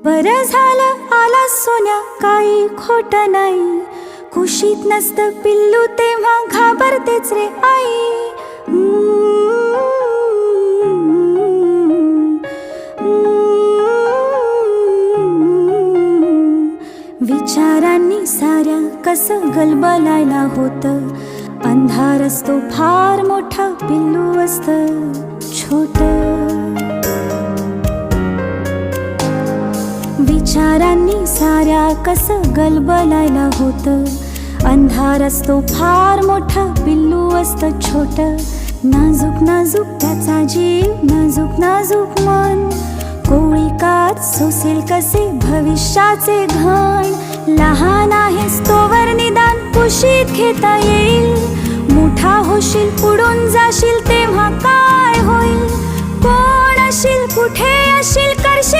बरं झालं आला सोन्या, काही खोट नाही. कुशीत नसतं पिल्लू तेव्हा घाबरतेच रे आई. विचारांनी साऱ्या कसं गलबलायला होतं. अंधार असतो फार मोठा, पिल्लू असतं छोटं. विचारांनी साऱ्या कसं गलबलायला होतं. अंधार असतो फार मोठा, पिल्लू असतं छोटं. नाजूक नाजूक त्याचा जीव, नाजूक नाजूक मन. कोळी कात सोसेल कसे भविष्याचे घण. लहान आहेस तोवर निदान कुशीत घेता येईल. मोठा होशील उडून जाशील तेव्हा काय होईल. कोण अशील कुठे अशील करशील